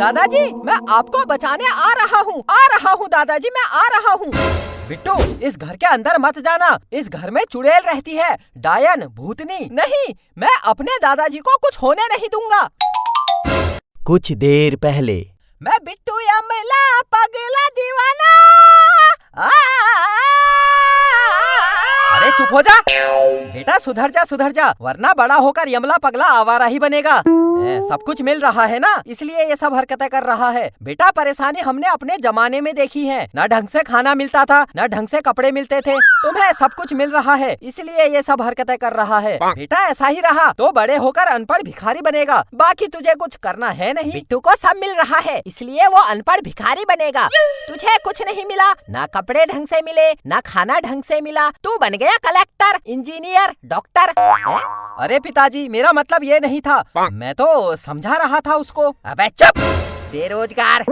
दादाजी मैं आपको बचाने आ रहा हूँ दादाजी, मैं आ रहा हूँ। बिट्टू इस घर के अंदर मत जाना, इस घर में चुड़ैल रहती है, डायन, भूतनी। नहीं, मैं अपने दादाजी को कुछ होने नहीं दूंगा। कुछ देर पहले। मैं बिट्टू यमला पगला दीवाना। अरे चुप हो जा बेटा, सुधर जा वरना बड़ा होकर यमला पगला आवारा ही बनेगा। सब कुछ मिल रहा है ना, इसलिए ये सब हरकतें कर रहा है। बेटा परेशानी हमने अपने जमाने में देखी है, न ढंग से खाना मिलता था, न ढंग से कपड़े मिलते थे। तुम्हें सब कुछ मिल रहा है, इसलिए ये सब हरकतें कर रहा है। बेटा ऐसा ही रहा तो बड़े होकर अनपढ़ भिखारी बनेगा, बाकी तुझे कुछ करना है नहीं। बिट्टू को सब मिल रहा है, इसलिए वो अनपढ़ भिखारी बनेगा। तुझे कुछ नहीं मिला, ना कपड़े ढंग से मिले, ना खाना ढंग से मिला, तू बन गया कलेक्टर, इंजीनियर, डॉक्टर। अरे पिताजी मेरा मतलब ये नहीं था, मैं तो समझा रहा था उसको। अबे चुप, बेरोजगार।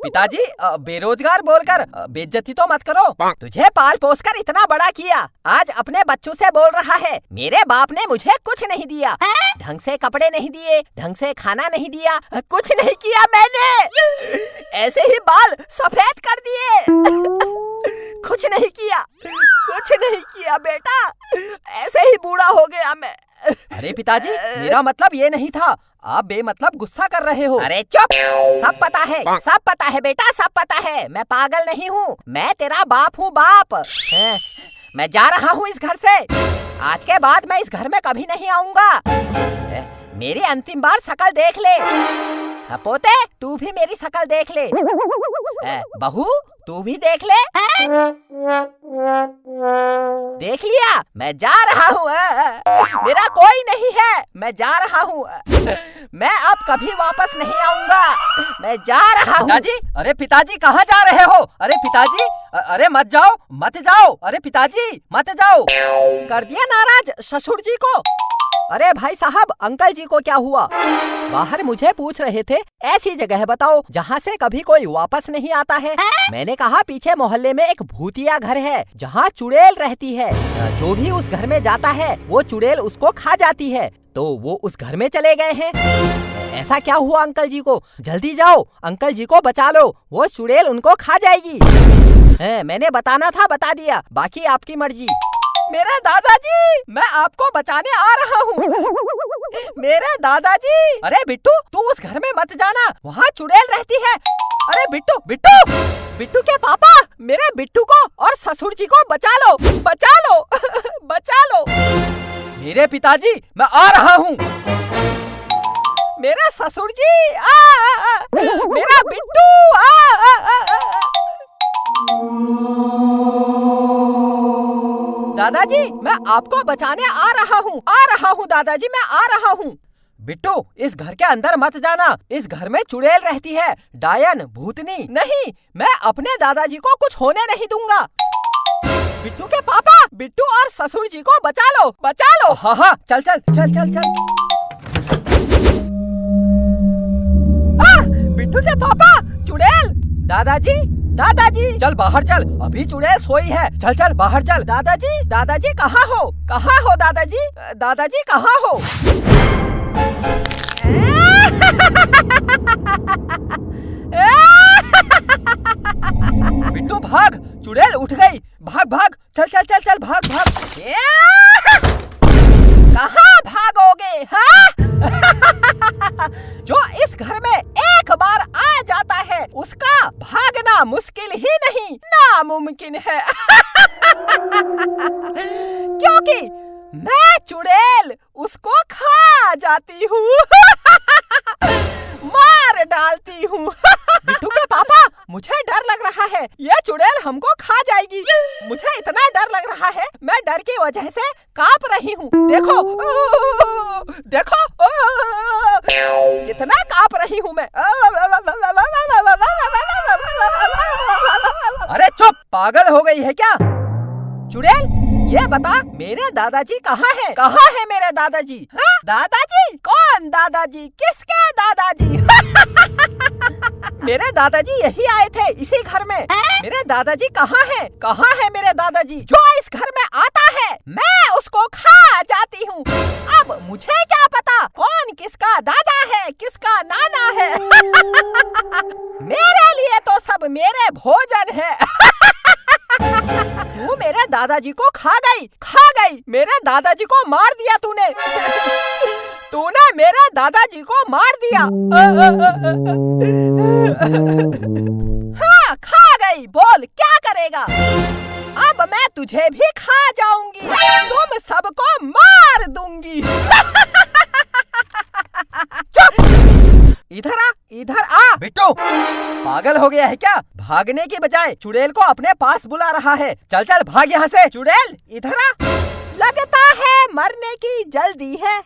पिताजी बेरोजगार बोलकर बेइज्जती तो मत करो, तुझे पाल पोस कर इतना बड़ा किया, आज अपने बच्चों से बोल रहा है मेरे बाप ने मुझे कुछ नहीं दिया, ढंग से कपड़े नहीं दिए, ढंग से खाना नहीं दिया, कुछ नहीं किया मैंने, ऐसे ही बाल सफेद कर दिए। कुछ नहीं किया बेटा, ऐसे ही बूढ़ा हो गया मैं। अरे पिताजी मेरा मतलब ये नहीं था, आप बेमतलब गुस्सा कर रहे हो। अरे चुप, सब पता है बेटा, सब पता है, मैं पागल नहीं हूँ, मैं तेरा बाप हूँ, बाप। मैं जा रहा हूँ इस घर से, आज के बाद मैं इस घर में कभी नहीं आऊंगा। मेरी अंतिम बार शकल देख ले। पोते तू भी मेरी शकल देख ले, बहू तू भी देख ले। देख लिया, मैं जा रहा हूँ, मेरा कोई नहीं है, मैं जा रहा हूँ, मैं अब कभी वापस नहीं आऊंगा, मैं जा रहा हूँ। पिताजी, अरे पिताजी कहाँ जा रहे हो? अरे पिताजी, अरे मत जाओ, अरे पिताजी मत जाओ। कर दिया नाराज ससुर जी को। अरे भाई साहब, अंकल जी को क्या हुआ? बाहर मुझे पूछ रहे थे, ऐसी जगह बताओ जहाँ से कभी कोई वापस नहीं आता है। मैंने कहा पीछे मोहल्ले में एक भूतिया घर है जहाँ चुड़ैल रहती है, जो भी उस घर में जाता है वो चुड़ैल उसको खा जाती है, तो वो उस घर में चले गए हैं। ऐसा क्या हुआ अंकल जी को? जल्दी जाओ अंकल जी को बचा लो, वो चुड़ैल उनको खा जाएगी। मैंने बताना था, बता दिया, बाकी आपकी मर्जी। मेरे दादाजी, मैं आपको बचाने आ रहा हूँ। मेरे दादाजी। अरे बिट्टू तू उस घर में मत जाना, वहाँ चुड़ैल रहती है। अरे बिट्टू के पापा, मेरे बिट्टू को और ससुर जी को बचा लो। बचा लो। मेरे पिताजी, मैं आ रहा हूँ। मेरे ससुर जी, मेरा बिट्टू, दादाजी मैं आपको बचाने आ रहा हूँ दादाजी, मैं आ रहा हूँ। बिट्टू इस घर के अंदर मत जाना, इस घर में चुड़ैल रहती है, डायन, भूतनी। नहीं, मैं अपने दादाजी को कुछ होने नहीं दूंगा। बिट्टू के पापा, बिट्टू और ससुर जी को बचा लो। हाँ, चल। बिट्टू के पापा, चुड़ैल। दादाजी चल बाहर चल, अभी चुड़ैल सोई है, चल बाहर चल। दादाजी कहाँ हो दादाजी कहाँ हो? बिट्टू भाग, चुड़ैल उठ गई, भाग, चल भाग। कहाँ भागोगे? हाँ? जो इस घर में एक बार आ जाता है उसका भागना मुश्किल ही नहीं, नामुमकिन है। क्योंकि मैं चुड़ैल उसको खा जाती हूँ, मार डालती हूँ। बिट्टू के पापा, मुझे डर लग रहा है, ये चुड़ैल हमको खा जाएगी। मुझे इतना डर लग रहा है, मैं डर की वजह से कांप रही हूँ। देखो कितना कांप रही हूँ मैं। अरे चुप, पागल हो गई है क्या? चुड़ैल ये बता, मेरे दादाजी कहाँ है मेरे दादाजी? हाँ? दादाजी? कौन दादाजी? किसके दादाजी? मेरे दादाजी यही आए थे इसी घर में। मेरे दादाजी कहाँ है मेरे दादाजी? जो इस घर में आता है मैं उसको खा जाती हूँ। अब मुझे क्या पता कौन किसका दादा है, किसका नाना है। मेरे दादाजी को मार दिया। हाँ, खा गई। बोल क्या करेगा? अब मैं तुझे भी खा जाऊंगी, तुम सबको मार दूंगी। चुप! इधर आ। बिट्टू, पागल हो गया है क्या? भागने की बजाय चुड़ैल को अपने पास बुला रहा है। चल चल भाग यहाँ से। चुड़ैल इधर आ। लगता है मरने की जल्दी है।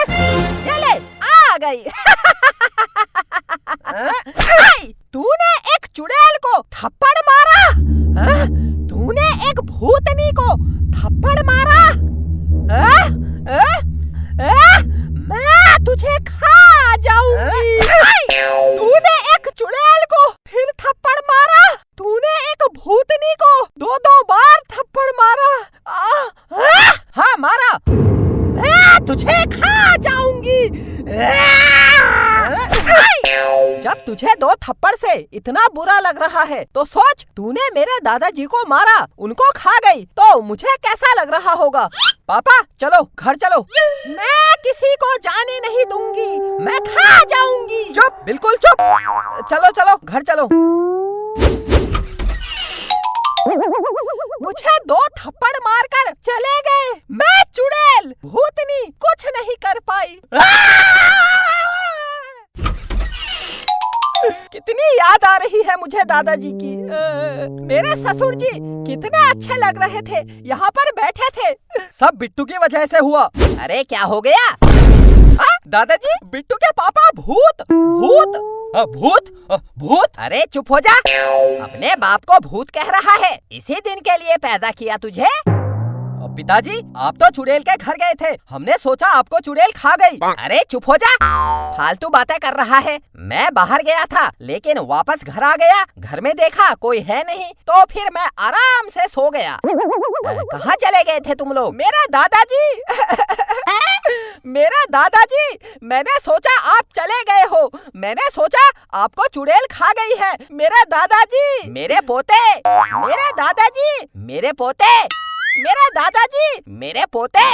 ये ले, आ गई। तूने एक चुड़ैल को थप्पड़ मारा? तूने एक भूतनी को थप्पड़ मारा? मैं तुझे खा जाऊंगी। तूने एक चुड़ैल को फिर थप्पड़ मारा? तूने एक भूतनी को दो बार थप्पड़ मारा? हाँ मारा। मैं तुझे खा जाऊंगी। जब तुझे 2 थप्पड़ से इतना बुरा लग रहा है तो सोच, तूने मेरे दादाजी को मारा, उनको खा गई, तो मुझे कैसा लग रहा होगा? पापा चलो घर चलो। मैं किसी को जाने नहीं दूंगी, मैं खा जाऊंगी। चुप, बिल्कुल चुप। चलो चलो घर चलो। मुझे 2 थप्पड़ मारकर चले गए। मैं चुड़ैल भूतनी कुछ नहीं कर पाई। कितनी याद आ रही है मुझे दादाजी की। मेरे ससुर जी कितने अच्छे लग रहे थे, यहाँ पर बैठे थे। सब बिट्टू की वजह से हुआ। अरे क्या हो गया? दादाजी, बिट्टू के पापा भूत भूत भूत भूत। अरे चुप हो जा। अपने बाप को भूत कह रहा है? इसी दिन के लिए पैदा किया तुझे। पिताजी, आप तो चुड़ैल के घर गए थे, हमने सोचा आपको चुड़ैल खा गई। अरे चुप हो जा, फालतू बातें कर रहा है। मैं बाहर गया था लेकिन वापस घर आ गया, घर में देखा कोई है नहीं, तो फिर मैं आराम से सो गया। कहाँ चले गए थे तुम लोग? मेरा दादाजी, मैंने सोचा आप चले गए हो, मैंने सोचा आपको चुड़ैल खा गई है। मेरे दादाजी, मेरे पोते, मेरे दादाजी, मेरे पोते, मेरे दादाजी, मेरे पोते।